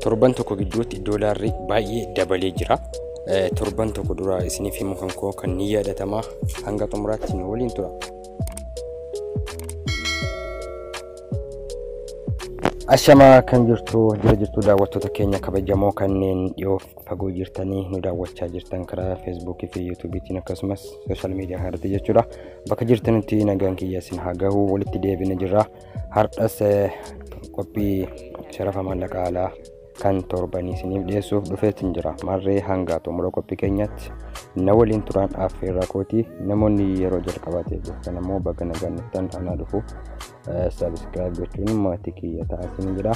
torban tokko gidduutti doolaarri baay'ee dabalee jira. Torban tokko dura isiniif himu kan koo kan ni yaadatama hanga xumuraatti nu waliin tura. Ashama kan jirtu daawwattoota keenya kabajamoo kanneen dhiyoo fagoo jirtanii nu daawwachaa jirtan karaa Facebook fi YouTube tiin akkasumas social media harati jechuudha. Bakka jirtanitti nagaan kiyya isin haa gahu walitti deebina jirra. Hardhas qophii sharafa maallaqaa alaa kan torbanii isiniif dhiyeessuuf dhufeetiin jira. Marree hanga xumura qophii keenyatti na waliin turaan affeerraa kooti. Namoonni yeroo jalqabaatee kan ammoo bakka nagaannittan anaa dhufu subscribe gochuun maatii kiyya ta'asin jira.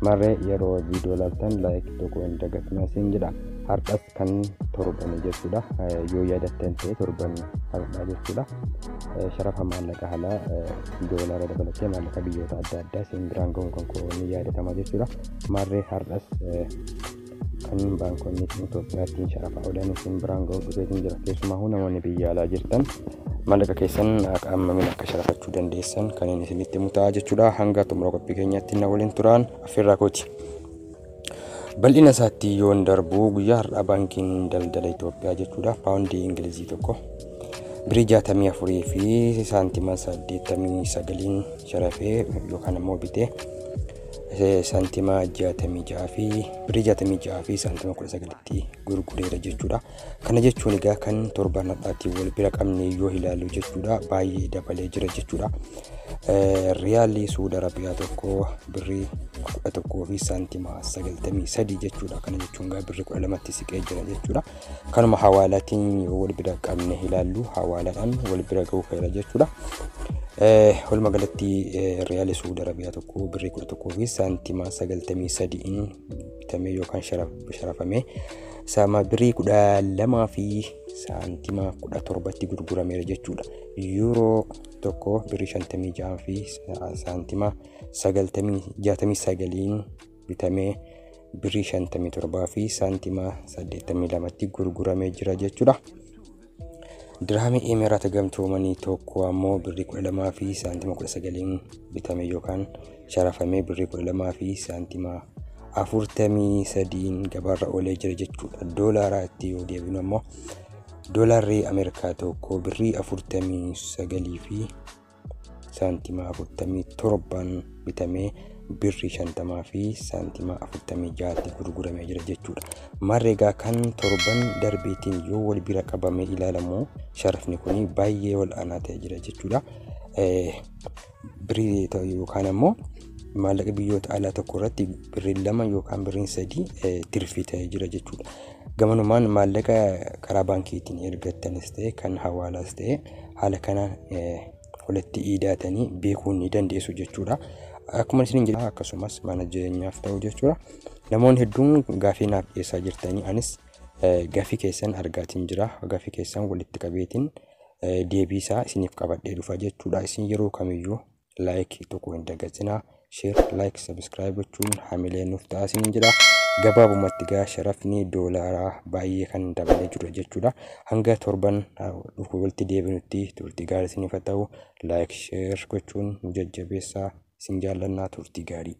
Marree yeroo viidiyoo laaltan like tokko hin dagatinaa sin jira. Hardhas kan torbanii jechuudha. Yoo yaadattan ta'e torban hardhaa jechuudha. Sharafa maallaqaa alaa doolaara dabalatee maallaqa biyyoota adda addaa sin biraan ga'uun kan koo ni yaadatama jechuudha. Marree hardhas kan baankonni Itoophiyaatti sharafa oolan sin biraan ga'uu dhufeetiin jira. Keessumaa namoonni biyya alaa jirtan maallaqa keessan hammamiin akka sharafachuu dandeessan kan inni isinitti mutaa jechuudha. Hanga xumura qophii keenyatti na waliin turaan affeerraa kooti. Bal'ina isaatti yoon darbu guyyaa har'aa baankiin daldala Itoophiyaa jechuudha. Paawundii Ingilizii tokko birii 64 fi saantima 89 sharafee yookaan ammoo bitee saantima 66 fi birii 66 fi saantima 19tti gurgureera jechuudha. Kana jechuun egaa kan torban har'aatti wal bira qabnee yoo ilaallu jechuudha baay'ee dabalee jira jechuudha. Riyaalii Saudi Arabiyaa tokko birii 11 fi saantima 93 jechuudha. Kana jechuun gaa birii 12tti siqee jira jechuudha. Kanuma hawaalaatiin yoo wal bira qabnee ilaallu hawaalaadhaan wal bira ga'uu fayyadaa jechuudha. Walumaa galatti riyaalii Saudi Arabiyaa tokko birii 11 fi saantima 93 bitamee yookaan sharafamee sama birii 12 fi saantima 17tti gurgurameera jechuudha. Yuuroo tokko birii 56 fi saantima 69 bitamee birii 57 fi saantima 82tti gurguramee jira jechuudha. Dirhamii Emirata Gamtoomanii tokko ammoo birii 12 fi saantima 19 bitamee yookaan sharafamee birii 12 fi saantima 43 gabaarra oolee jira jechuudha. Doolaaraatti yoo deebinu ammoo doolaarri Ameerikaa tokko birii 49 fi saantima 47 bitamee birii 50 fi saantima 46tti gurguramee jira jechuudha. Marreegaa kan torban darbeetiin yoo wal bira qabamee ilaalamu sharafni kun baay'ee wal aanaa ta'ee jira jechuudha. Birii yookaan ammoo maallaqa biyyoota alaa tokko irratti birii 2 yookaan birii 3 tirfii ta'ee jira jechuudha. Gamanumaan maallaqa karaa baankiitiin ergattanis ta'e kan hawaalaas ta'e haala kanaan walitti hidhaatanii beekuu ni dandeessu jechuudha. Akkuma isin jedha akkasumas mana jireenyaaf ta'u jechuudha. Namoonni hedduun gaafii naaf dhiyeessaa jirtanii anis gaafii keessan argaatiin jira. Gaafii keessan walitti qabeetiin deebii isaa isiniif qabadhee dhufa jechuudha. Isin yeroo kamiyyuu like tokko hin dagatinaa. Share, like, subscribe gochuun hamilee nuuf ta'aa jira. Gabaabumatti gaa sharafni doolaaraa baay'ee kan dabalee jiru jechuudha. Hanga torban dhufu walitti deebinutti turtii gaarii isiniif haa ta'u. Like, share gochuun nu jajjabeessaa. Isin jaallannaa turtii gaarii.